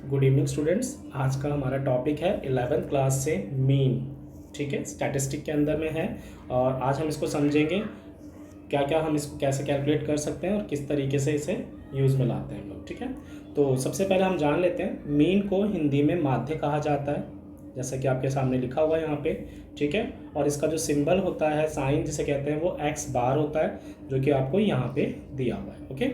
Good evening students. आज का हमारा टॉपिक है 11th क्लास से मीन। ठीक है, स्टैटिस्टिक के अंदर में है और आज हम इसको समझेंगे क्या क्या हम इसको कैसे कैलकुलेट कर सकते हैं और किस तरीके से इसे यूज़ में लाते हैं हम लोग। ठीक है, तो सबसे पहले हम जान लेते हैं मीन को हिंदी में माध्य कहा जाता है, जैसा कि आपके सामने लिखा हुआ है यहाँ पे। ठीक है, और इसका जो सिंबल होता है, साइन जिसे कहते हैं, वो एक्स बार होता है, जो कि आपको यहाँ पे दिया हुआ है। ओके,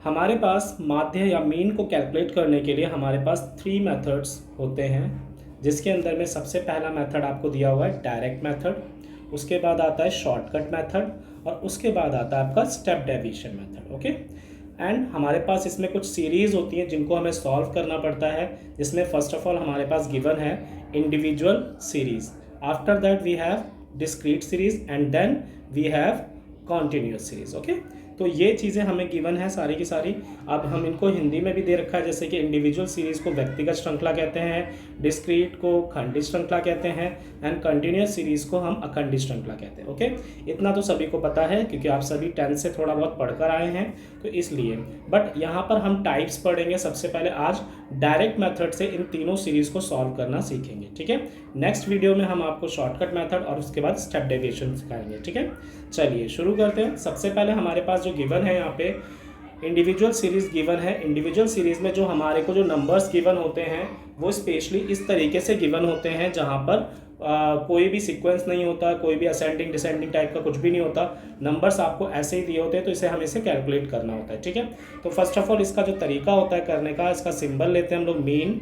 हमारे पास माध्य या मीन को कैलकुलेट करने के लिए हमारे पास 3 मेथड्स होते हैं, जिसके अंदर में सबसे पहला मेथड आपको दिया हुआ है डायरेक्ट मेथड, उसके बाद आता है शॉर्टकट मेथड और उसके बाद आता है आपका step deviation method. Okay, and हमारे पास इसमें कुछ सीरीज़ होती हैं जिनको हमें सॉल्व करना पड़ता है, जिसमें फर्स्ट ऑफ ऑल हमारे पास गिवन है individual series, after that we have discrete series and then we have continuous series. Okay, तो ये चीज़ें हमें गिवन है सारी की सारी। अब हम इनको हिंदी में भी दे रखा है, जैसे कि इंडिविजुअल सीरीज़ को व्यक्तिगत श्रृंखला कहते हैं, डिस्क्रीट को खंडित श्रृंखला कहते हैं एंड कंटिन्यूस सीरीज़ को हम अखंडित श्रृंखला कहते हैं। ओके, इतना तो सभी को पता है क्योंकि आप सभी 10th से थोड़ा बहुत पढ़कर आए हैं, तो इसलिए। बट यहाँ पर हम टाइप्स पढ़ेंगे। सबसे पहले आज डायरेक्ट मेथड से इन तीनों सीरीज़ को सॉल्व करना सीखेंगे। ठीक है, नेक्स्ट वीडियो में हम आपको शॉर्टकट मेथड और उसके बाद स्टेप डेविएशन सिखाएंगे। ठीक है, चलिए शुरू करते हैं। सबसे पहले हमारे पास जो गिवन है यहाँ पे इंडिविजुअल सीरीज़ गिवन है। इंडिविजुअल सीरीज़ में जो हमारे को जो नंबर्स गिवन होते हैं वो स्पेशली इस तरीके से गिवन होते हैं, जहाँ पर कोई भी सीक्वेंस नहीं होता, कोई भी असेंडिंग डिसेंडिंग टाइप का कुछ भी नहीं होता, नंबर्स आपको ऐसे ही दिए होते हैं, तो इसे हमें इसे कैलकुलेट करना होता है। ठीक है, तो फर्स्ट ऑफ ऑल इसका जो तरीका होता है करने का, इसका सिंबल लेते हैं हम लोग, mean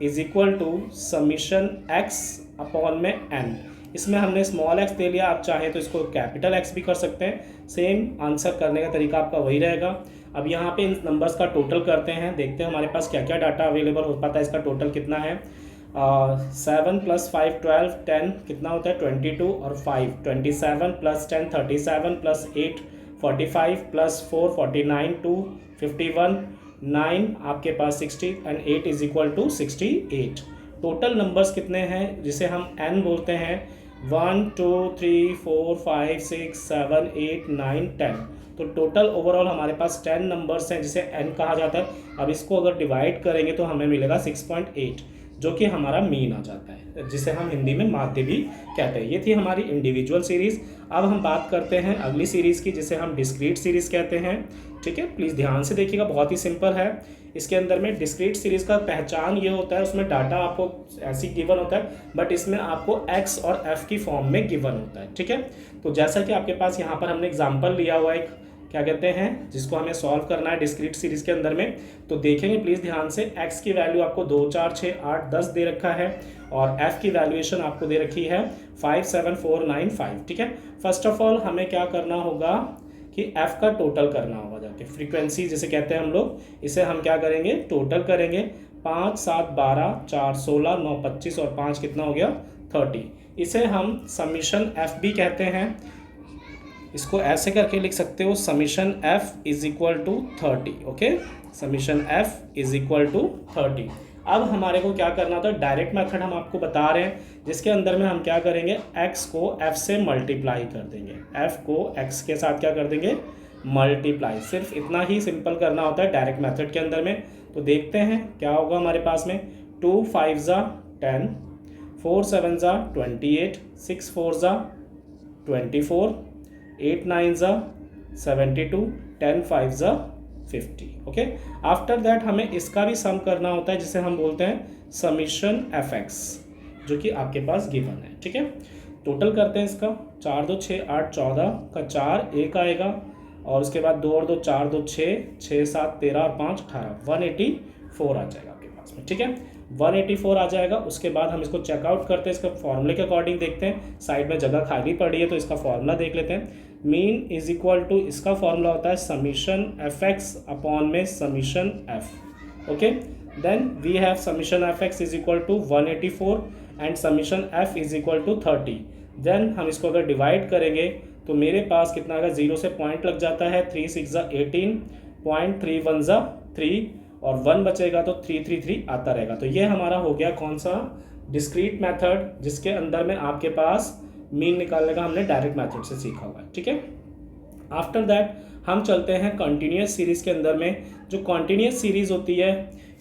is equal to summation X upon में एन। इसमें हमने स्मॉल एक्स दे लिया, आप चाहें तो इसको कैपिटल एक्स भी कर सकते हैं, सेम आंसर करने का तरीका आपका वही रहेगा। अब यहाँ पे इन नंबर्स का टोटल करते हैं, देखते हैं हमारे पास क्या क्या डाटा अवेलेबल हो पाता है। इसका टोटल कितना है, 7 + 5 12 10 कितना होता है 22 और 5 27 + 10 37 + 8 45 + 4 49 2 51 9 आपके पास 60 and 8 is equal to 68। Total numbers कितने हैं जिसे हम n बोलते हैं, 1 2 3 4 5 6 7 8 9 10। तो टोटल ओवरऑल हमारे पास 10 नंबर्स हैं जिसे n कहा जाता है। अब इसको अगर डिवाइड करेंगे तो हमें मिलेगा 6.8, जो कि हमारा मीन आ जाता है, जिसे हम हिंदी में माध्य भी कहते हैं। ये थी हमारी इंडिविजुअल सीरीज़। अब हम बात करते हैं अगली सीरीज़ की, जिसे हम डिस्क्रीट सीरीज़ कहते हैं। ठीक है, प्लीज़ ध्यान से देखिएगा, बहुत ही सिंपल है। इसके अंदर में डिस्क्रीट सीरीज़ का पहचान ये होता है, उसमें डाटा आपको ऐसी गिवन होता है, बट इसमें आपको एक्स और एफ की फॉर्म में गिवन होता है। ठीक है, तो जैसा कि आपके पास यहाँ पर हमने एग्जाम्पल लिया हुआ है, क्या कहते हैं, जिसको हमें सॉल्व करना है डिस्क्रीट सीरीज के अंदर में, तो देखेंगे प्लीज़ ध्यान से। x की वैल्यू आपको 2 4 6 8 10 दे रखा है और f की वैल्यूएशन आपको दे रखी है 5 7 4 9 5। ठीक है, फर्स्ट ऑफ ऑल हमें क्या करना होगा कि f का टोटल करना होगा, जाके फ्रीक्वेंसी जिसे कहते हैं हम लोग, इसे हम क्या करेंगे, टोटल करेंगे। 5 7 12 4 16 9 25 और 5 कितना हो गया 30। इसे हम समीशन f भी कहते हैं। इसको ऐसे करके लिख सकते हो, summation f is equal to 30। Okay, summation f is equal to 30। अब हमारे को क्या करना था, डायरेक्ट मेथड हम आपको बता रहे हैं, जिसके अंदर में हम क्या करेंगे, x को f से मल्टीप्लाई कर देंगे, f को x के साथ क्या कर देंगे, मल्टीप्लाई। सिर्फ इतना ही सिंपल करना होता है डायरेक्ट मेथड के अंदर में। तो देखते हैं क्या होगा हमारे पास में, 2 5 ज़ा 10, 4 7 ज़ा 28, 6 4 ज़ा 24, 8 9 ज़ा 72, 10 5 ज़ा 50। ओके, आफ्टर दैट हमें इसका भी सम करना होता है, जिसे हम बोलते हैं समीशन एफ एक्स, जो कि आपके पास गिवन है। ठीक है, टोटल करते हैं इसका, 4 2 6 8 14 का 4 1 आएगा और उसके बाद 2 और 2 4 2 6 6 7 13 और 5 18 184 आ जाएगा आपके पास में। ठीक है, 184 आ जाएगा। उसके बाद हम इसको चेकआउट करते हैं, इसका फॉर्मूले के अकॉर्डिंग देखते हैं, साइड में जगह खाली पड़ी है तो इसका फॉर्मूला देख लेते हैं। मीन इज इक्वल टू, इसका फॉर्मूला होता है समीशन एफ एक्स अपॉन में summation f. Okay, then we have summation f x is equal to 184 and summation f is equal to 30। Then हम इसको अगर डिवाइड करेंगे तो मेरे पास कितना आएगा, 0 से पॉइंट लग जाता है, 3 6 ज़ा 18, 0.31 ज़ा 3 और 1 बचेगा तो 333 आता रहेगा। तो ये हमारा हो गया कौन सा, डिस्क्रीट मेथड, जिसके अंदर में आपके पास मीन निकालने का हमने डायरेक्ट मेथड से सीखा हुआ है। ठीक है, आफ्टर दैट हम चलते हैं कंटिन्यूस सीरीज़ के अंदर में। जो कंटिन्यूस सीरीज़ होती है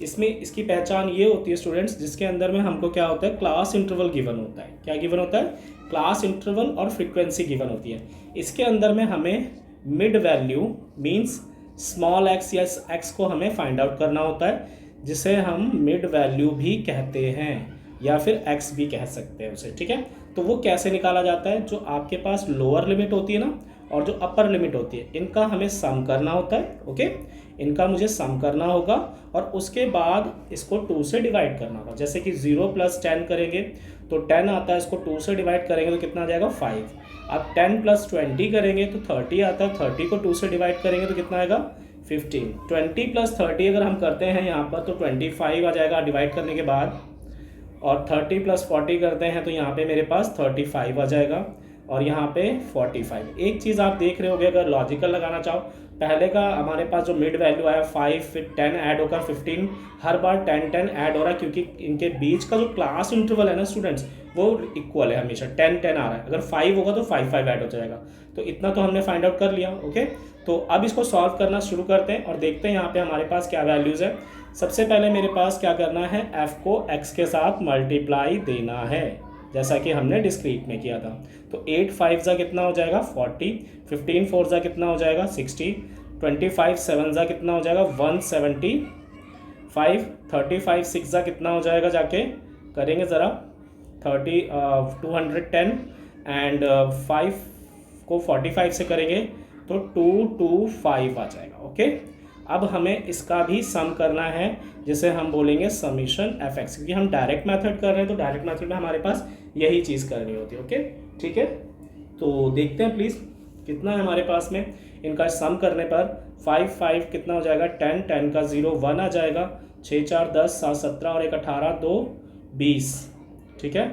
इसमें इसकी पहचान ये होती है स्टूडेंट्स, जिसके अंदर में हमको क्या होता है, क्लास इंटरवल गिवन होता है। क्या गिवन होता है? क्लास इंटरवल और फ्रीक्वेंसी गिवन होती है। इसके अंदर में हमें mid value means small x या एक्स को हमें फाइंड आउट करना होता है, जिसे हम मिड वैल्यू भी कहते हैं या फिर एक्स भी कह सकते हैं उसे, ठीक है। तो वो कैसे निकाला जाता है? जो आपके पास लोअर लिमिट होती है ना और जो अपर लिमिट होती है, इनका हमें सम करना होता है। ओके, इनका मुझे सम करना होगा और उसके बाद इसको 2 से डिवाइड करना होगा। जैसे कि 0 + 10 करेंगे तो 10 आता है, इसको 2 से डिवाइड करेंगे तो कितना आ जाएगा? 5। अब 10 + 20 करेंगे तो 30 आता है, 30 को 2 से डिवाइड करेंगे तो कितना आएगा? 15। 20 + 30 अगर हम करते हैं यहाँ पर तो 25 आ जाएगा डिवाइड करने के बाद, और 30 + 40 करते हैं तो यहाँ पे मेरे पास 35 आ जाएगा और यहाँ पे 45। एक चीज़ आप देख रहे होगे, अगर लॉजिकल लगाना चाहो, पहले का हमारे पास जो मिड वैल्यू आया 5, फिर 10 ऐड होकर 15, हर बार 10 ऐड हो रहा है क्योंकि इनके बीच का जो क्लास इंटरवल है ना स्टूडेंट्स, वो इक्वल है, हमेशा 10 आ रहा है। अगर 5 होगा तो 5 ऐड हो जाएगा। तो इतना तो हमने फाइंड आउट कर लिया। ओके, तो अब इसको सॉल्व करना शुरू करते हैं और देखते हैं यहाँ पे हमारे पास क्या वैल्यूज़ है। सबसे पहले मेरे पास क्या करना है, f को x के साथ मल्टीप्लाई देना है, जैसा कि हमने डिस्क्रीट में किया था। तो 8 5 जा कितना हो जाएगा? 40, 15 4 जा कितना हो जाएगा? 60, 25 7 जा कितना हो जाएगा? 175, 35 6 जा कितना हो जाएगा? जाके करेंगे ज़रा, 210 एंड 5 को 45 से करेंगे तो 225 आ जाएगा। ओके, अब हमें इसका भी सम करना है, जिसे हम बोलेंगे समीशन एफ एक्स, क्योंकि हम डायरेक्ट मेथड कर रहे हैं तो डायरेक्ट मेथड में हमारे पास यही चीज़ करनी होती है। ओके, ठीक है, तो देखते हैं प्लीज़ कितना है हमारे पास में। इनका सम करने पर 5 5 कितना हो जाएगा? 10 10 का 0 1 आ जाएगा, 6 4 10 7 17 और 1 18 2 20, ठीक है।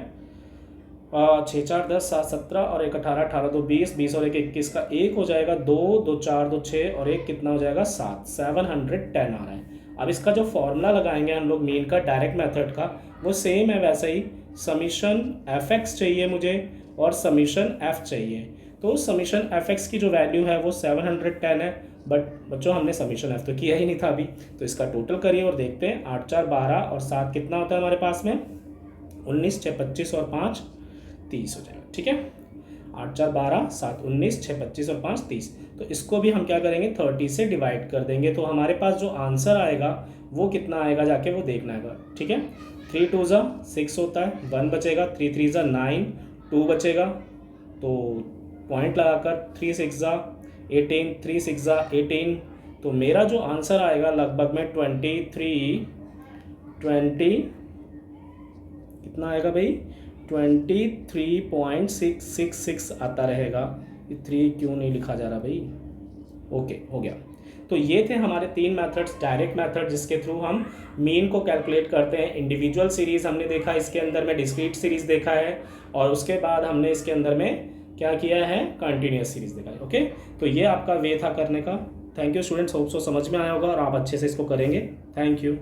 6 4 10 7 17 और 1 18 18 2 20, 20 और 1 21 का 1 हो जाएगा, 2 2 4 2 6 और 1 कितना हो जाएगा? 7 710 आ रहा है। अब इसका जो फॉर्मूला लगाएंगे हम लोग मीन का, डायरेक्ट मेथड का, वो सेम है वैसे ही। समीशन एफ एक्स चाहिए मुझे और समीशन एफ चाहिए। तो समीशन एफ एक्स की जो वैल्यू है वो 710 है, बट बच्चों हमने समीशन एफ तो किया ही नहीं था अभी। तो इसका टोटल करिए और देखते हैं। 8 4 12 और 7 कितना होता है हमारे पास में? 19 6 25 और 5 30 हो जाएगा, ठीक है। 8 4 12 7 19 6 25 और 5 30। तो इसको भी हम क्या करेंगे? 30 से डिवाइड कर देंगे। तो हमारे पास जो आंसर आएगा वो कितना आएगा, जाके वो देखना है, ठीक है। 3 2 जा 6 होता है, 1 बचेगा, 3 3 जा 9, 2 बचेगा, तो पॉइंट लगाकर 3 6 जा 18, 3 6 जा 18। तो मेरा जो आंसर आएगा लगभग में 20 कितना आएगा भाई? 23.666 आता रहेगा। ये 3 क्यों नहीं लिखा जा रहा भाई? ओके, हो गया। तो ये थे हमारे 3 मेथड्स, डायरेक्ट मेथड जिसके थ्रू हम मीन को कैलकुलेट करते हैं। इंडिविजुअल सीरीज़ हमने देखा, इसके अंदर में डिस्क्रीट सीरीज़ देखा है, और उसके बाद हमने इसके अंदर में क्या किया है? कंटिन्यूस सीरीज़ देखा है। ओके, तो ये आपका वे था करने का। Thank you students, hope so समझ में आया होगा और आप अच्छे से इसको करेंगे। Thank you.